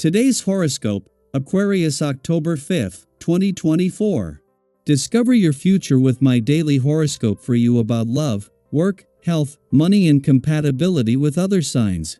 Today's horoscope, Aquarius October 5th, 2024. Discover your future with my daily horoscope for you about love, work, health, money and compatibility with other signs.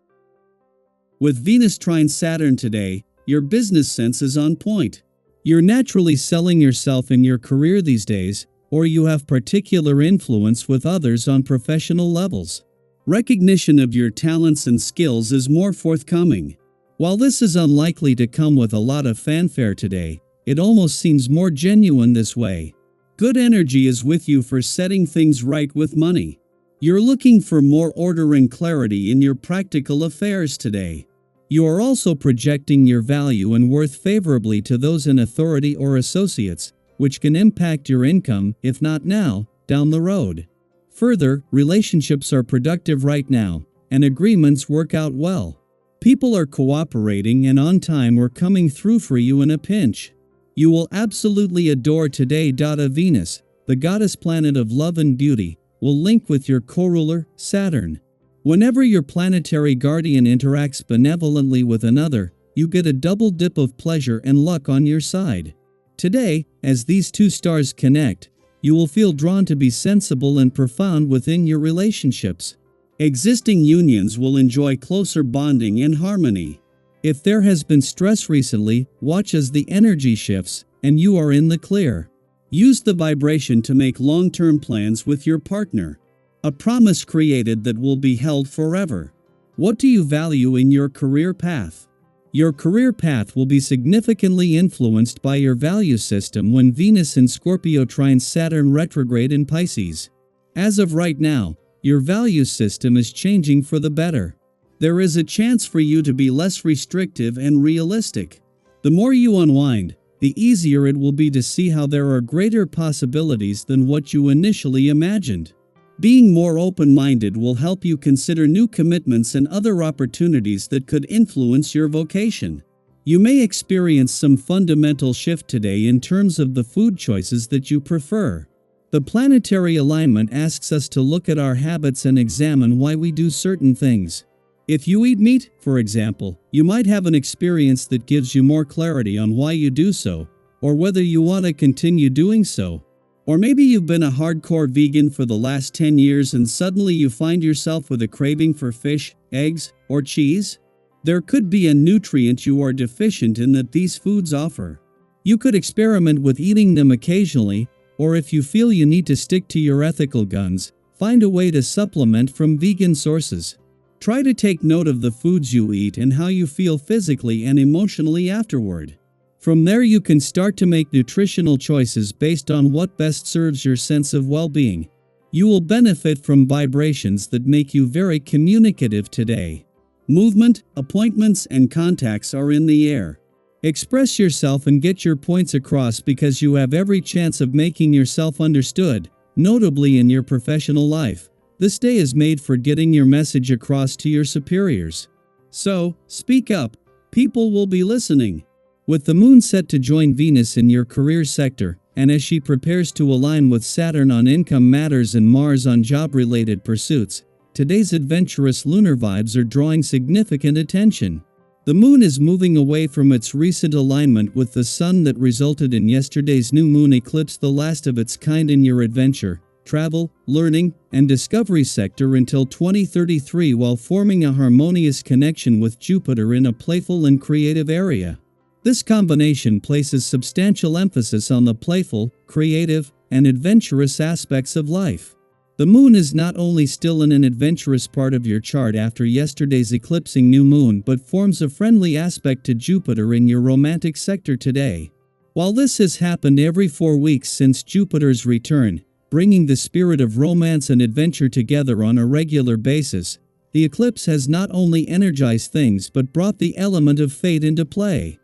With Venus trine Saturn today, your business sense is on point. You're naturally selling yourself in your career these days, or you have particular influence with others on professional levels. Recognition of your talents and skills is more forthcoming. While this is unlikely to come with a lot of fanfare today, it almost seems more genuine this way. Good energy is with you for setting things right with money. You're looking for more order and clarity in your practical affairs today. You are also projecting your value and worth favorably to those in authority or associates, which can impact your income, if not now, down the road. Further, relationships are productive right now, and agreements work out well. People are cooperating and on time or coming through for you in a pinch. You will absolutely adore today. Venus, the goddess planet of love and beauty, will link with your co-ruler, Saturn. Whenever your planetary guardian interacts benevolently with another, you get a double dip of pleasure and luck on your side. Today, as these two stars connect, you will feel drawn to be sensible and profound within your relationships. Existing unions will enjoy closer bonding and harmony. If there has been stress recently, watch as the energy shifts, and you are in the clear. Use the vibration to make long-term plans with your partner. A promise created that will be held forever. What do you value in your career path? Your career path will be significantly influenced by your value system when Venus in Scorpio trines Saturn retrograde in Pisces. As of right now, your value system is changing for the better. There is a chance for you to be less restrictive and realistic. The more you unwind, the easier it will be to see how there are greater possibilities than what you initially imagined. Being more open-minded will help you consider new commitments and other opportunities that could influence your vocation. You may experience some fundamental shift today in terms of the food choices that you prefer. The planetary alignment asks us to look at our habits and examine why we do certain things. If you eat meat, for example, you might have an experience that gives you more clarity on why you do so, or whether you want to continue doing so. Or maybe you've been a hardcore vegan for the last 10 years and suddenly you find yourself with a craving for fish, eggs, or cheese. There could be a nutrient you are deficient in that these foods offer. You could experiment with eating them occasionally, or if you feel you need to stick to your ethical guns, find a way to supplement from vegan sources. Try to take note of the foods you eat and how you feel physically and emotionally afterward. From there you can start to make nutritional choices based on what best serves your sense of well-being. You will benefit from vibrations that make you very communicative today. Movement, appointments, and contacts are in the air. Express yourself and get your points across because you have every chance of making yourself understood, notably in your professional life. This day is made for getting your message across to your superiors. So, speak up. People will be listening. With the moon set to join Venus in your career sector, and as she prepares to align with Saturn on income matters and Mars on job-related pursuits, today's adventurous lunar vibes are drawing significant attention. The moon is moving away from its recent alignment with the sun that resulted in yesterday's new moon eclipse, the last of its kind in your adventure, travel, learning, and discovery sector until 2033, while forming a harmonious connection with Jupiter in a playful and creative area. This combination places substantial emphasis on the playful, creative, and adventurous aspects of life. The moon is not only still in an adventurous part of your chart after yesterday's eclipsing new moon, but forms a friendly aspect to Jupiter in your romantic sector today. While this has happened every 4 weeks since Jupiter's return, bringing the spirit of romance and adventure together on a regular basis, the eclipse has not only energized things but brought the element of fate into play.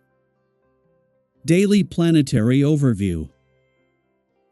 Daily Planetary Overview.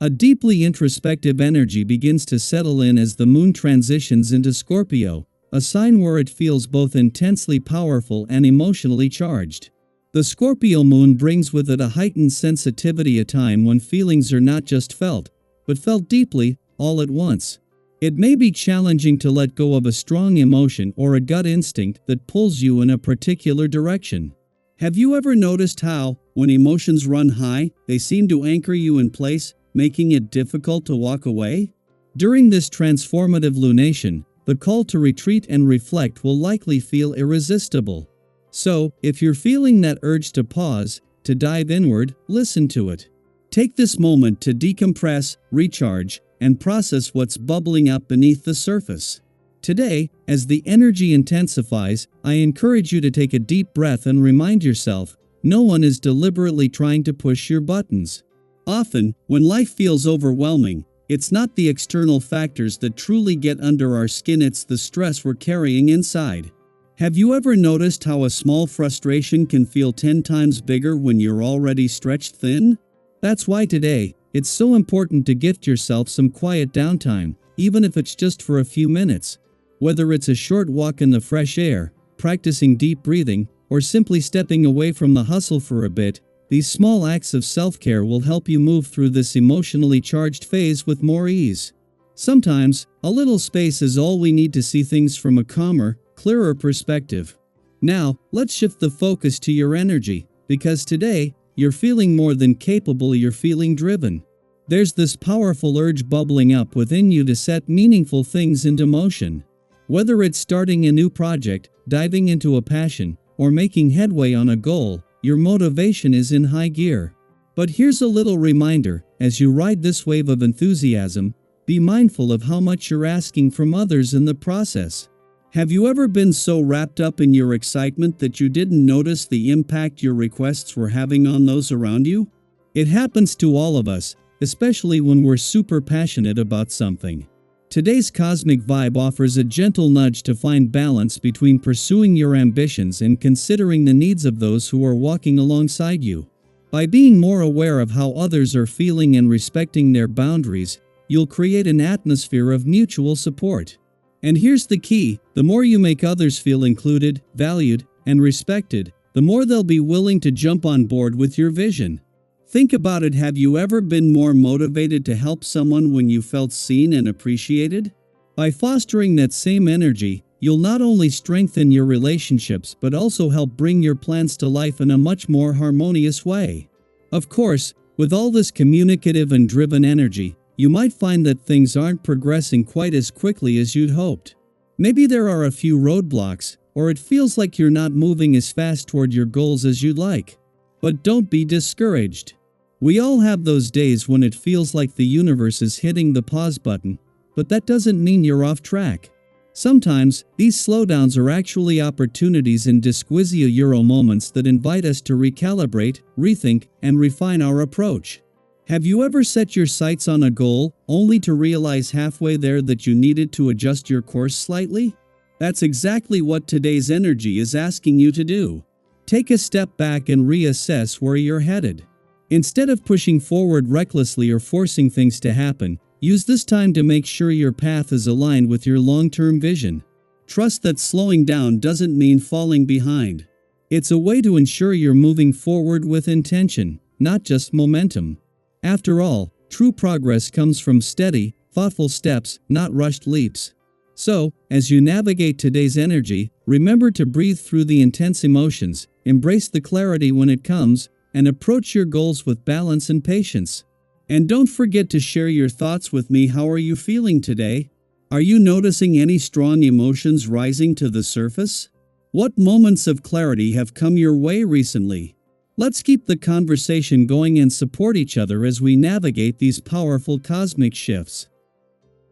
A deeply introspective energy begins to settle in as the moon transitions into Scorpio, a sign where it feels both intensely powerful and emotionally charged. The Scorpio moon brings with it a heightened sensitivity, a time when feelings are not just felt, but felt deeply, all at once. It may be challenging to let go of a strong emotion or a gut instinct that pulls you in a particular direction. Have you ever noticed how, when emotions run high, they seem to anchor you in place, making it difficult to walk away? During this transformative lunation, the call to retreat and reflect will likely feel irresistible. So, if you're feeling that urge to pause, to dive inward, listen to it. Take this moment to decompress, recharge, and process what's bubbling up beneath the surface. Today, as the energy intensifies, I encourage you to take a deep breath and remind yourself, no one is deliberately trying to push your buttons. Often, when life feels overwhelming, it's not the external factors that truly get under our skin, it's the stress we're carrying inside. Have you ever noticed how a small frustration can feel 10 times bigger when you're already stretched thin? That's why today, it's so important to gift yourself some quiet downtime, even if it's just for a few minutes. Whether it's a short walk in the fresh air, practicing deep breathing, or simply stepping away from the hustle for a bit, these small acts of self-care will help you move through this emotionally charged phase with more ease. Sometimes, a little space is all we need to see things from a calmer, clearer perspective. Now, let's shift the focus to your energy, because today, you're feeling more than capable, you're feeling driven. There's this powerful urge bubbling up within you to set meaningful things into motion. Whether it's starting a new project, diving into a passion, or making headway on a goal, your motivation is in high gear. But here's a little reminder, as you ride this wave of enthusiasm, be mindful of how much you're asking from others in the process. Have you ever been so wrapped up in your excitement that you didn't notice the impact your requests were having on those around you? It happens to all of us, especially when we're super passionate about something. Today's cosmic vibe offers a gentle nudge to find balance between pursuing your ambitions and considering the needs of those who are walking alongside you. By being more aware of how others are feeling and respecting their boundaries, you'll create an atmosphere of mutual support. And here's the key: the more you make others feel included, valued, and respected, the more they'll be willing to jump on board with your vision. Think about it, have you ever been more motivated to help someone when you felt seen and appreciated? By fostering that same energy, you'll not only strengthen your relationships but also help bring your plans to life in a much more harmonious way. Of course, with all this communicative and driven energy, you might find that things aren't progressing quite as quickly as you'd hoped. Maybe there are a few roadblocks, or it feels like you're not moving as fast toward your goals as you'd like. But don't be discouraged. We all have those days when it feels like the universe is hitting the pause button, but that doesn't mean you're off track. Sometimes, these slowdowns are actually opportunities in disquisia euro moments that invite us to recalibrate, rethink, and refine our approach. Have you ever set your sights on a goal, only to realize halfway there that you needed to adjust your course slightly? That's exactly what today's energy is asking you to do. Take a step back and reassess where you're headed. Instead of pushing forward recklessly or forcing things to happen, use this time to make sure your path is aligned with your long-term vision. Trust that slowing down doesn't mean falling behind. It's a way to ensure you're moving forward with intention, not just momentum. After all, true progress comes from steady, thoughtful steps, not rushed leaps. So, as you navigate today's energy, remember to breathe through the intense emotions, embrace the clarity when it comes, and approach your goals with balance and patience. And don't forget to share your thoughts with me. How are you feeling today? Are you noticing any strong emotions rising to the surface? What moments of clarity have come your way recently? Let's keep the conversation going and support each other as we navigate these powerful cosmic shifts.